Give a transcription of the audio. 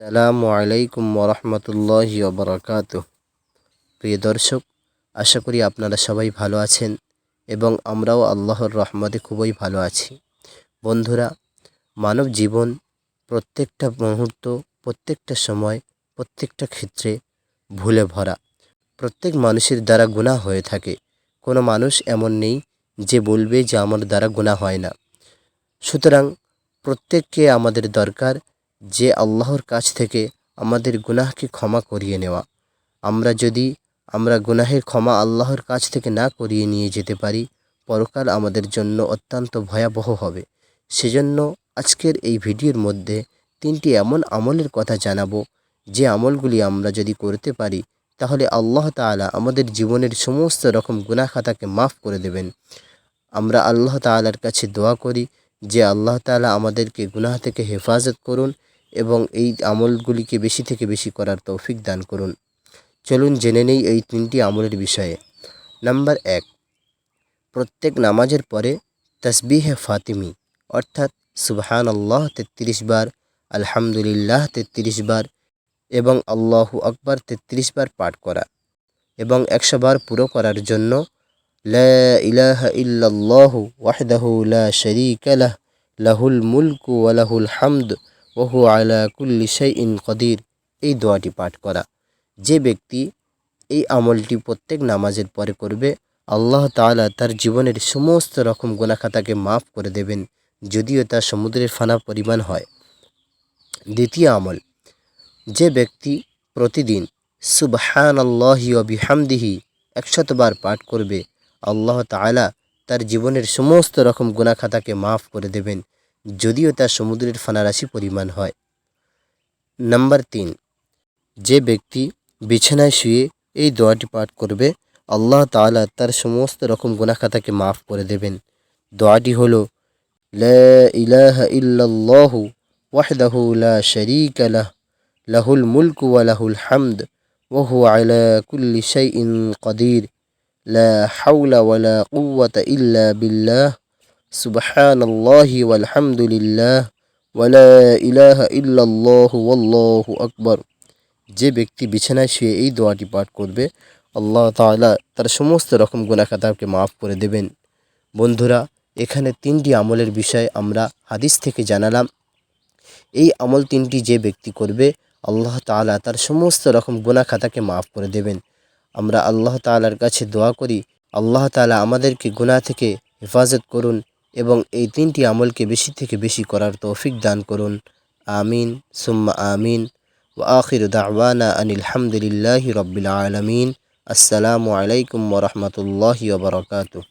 আসসালামু আলাইকুম ওরহমতুল্লাহি ওবরাকাতুহ। প্রিয় দর্শক, আশা করি আপনারা সবাই ভালো আছেন এবং আমরাও আল্লাহর রহমতে খুবই ভালো আছি। বন্ধুরা, মানব জীবন প্রত্যেকটা মুহূর্ত, প্রত্যেকটা সময়, প্রত্যেকটা ক্ষেত্রে ভুলে ভরা। প্রত্যেক মানুষের দ্বারা গুনাহ হয়ে থাকে। কোনো মানুষ এমন নেই যে বলবে যে আমার দ্বারা গুনাহ হয় না। সুতরাং প্রত্যেককে আমাদের দরকার যে আল্লাহর কাছ থেকে আমাদের গুনাহকে ক্ষমা করিয়ে নেওয়া। আমরা গুনাহের ক্ষমা আল্লাহর কাছ থেকে না করিয়ে নিয়ে যেতে পারি, পরকাল আমাদের জন্য অত্যন্ত ভয়াবহ হবে। সেজন্য আজকের এই ভিডিওর মধ্যে 3টি এমন আমলের কথা জানাবো, যে আমলগুলি আমরা যদি করতে পারি তাহলে আল্লাহ তাআলা আমাদের জীবনের সমস্ত রকম গুনাহ খাতাকে মাফ করে দেবেন। আমরা আল্লাহ তাআলার কাছে দোয়া করি যে আল্লাহ তাআলা আমাদেরকে গুনাহ থেকে হেফাজত করুন এবং এই আমলগুলিকে বেশি থেকে বেশি করার তৌফিক দান করুন। চলুন জেনে নেই এই 3টি আমলের বিষয়ে। নাম্বার 1, প্রত্যেক নামাজের পরে তাসবিহে ফাতিমি অর্থাৎ সুবহানাল্লাহ 33 বার, আলহামদুলিল্লাহ 33 বার এবং আল্লাহু আকবার 33 বার পাঠ করা এবং 100 বার পুরো করার জন্য লা ইলাহা ইল্লাল্লাহু ওয়াহদাহু লা শারীকা লাহ, লাহুল মুলকু ওয়া লাহুল হামদ ওয়া হুয়া আলা কুল্লি শাইইন কদির, এই দোয়াটি পাঠ করা। যে ব্যক্তি এই আমলটি প্রত্যেক নামাজের পরে করবে, আল্লাহ তাআলা তার জীবনের সমস্ত রকম গুনাহ খাতাকে মাফ করে দেবেন, যদিও তা সমুদ্রের ফানা পরিমাণ হয়। দ্বিতীয় আমল, যে ব্যক্তি প্রতিদিন সুবহানাল্লাহি ওয়া বিহামদিহি 100 বার পাঠ করবে, আল্লাহ তাআলা তার জীবনের সমস্ত রকম গুনাহ খাতাকে মাফ করে দেবেন, যদিও তা সমুদ্রের ফানারাশি পরিমাণ হয়। নাম্বার 3, যে ব্যক্তি বিছানায় শুয়ে এই দোয়াটি পাঠ করবে, আল্লাহ তাআলা তার সমস্ত রকম গুনাহ খাতাকে মাফ করে দেবেন। দোয়াটি হলো লা ইলাহা ইল্লাল্লাহু ওয়াহদাহু লা শারীকা লাহ, লাহুল মুলকু ওয়া লাহুল হামদ ওয়া হুয়া আলা কুল্লি শাইইন কদির, লা হাওলা ওয়ালা কুওয়াতা ইল্লা বিল্লাহ, সুবহানাল্লাহি ওয়াল হামদুলিল্লাহ ওয়া লা ইলাহা ইল্লাল্লাহু ওয়াল্লাহু আকবার। যে ব্যক্তি বিছানায় শুয়ে এই দোয়াটি পাঠ করবে, আল্লাহ তাআলা তার সমস্ত রকম গুনাহ খাতাকে মাফ করে দেবেন। বন্ধুরা, এখানে 3টি আমলের বিষয় আমরা হাদিস থেকে জানালাম। এই আমল 3টি যে ব্যক্তি করবে, আল্লাহ তাআলা তার সমস্ত রকম গুনাহ খাতাকে মাফ করে দেবেন। আমরা আল্লাহ তাআলার কাছে দোয়া করি, আল্লাহ তাআলা আমাদেরকে গুনাহ থেকে হেফাজত করুন এবং এই 3টি আমলকে বেশি থেকে বেশি করার তৌফিক দান করুন। আমিন সুম্মা আমিন। ওয়া আখিরু দাওয়ানা আনিল হামদুলিল্লাহি রাব্বিল আলামিন। আসসালামু আলাইকুম ওয়া রাহমাতুল্লাহি ওয়া বারাকাতুহু।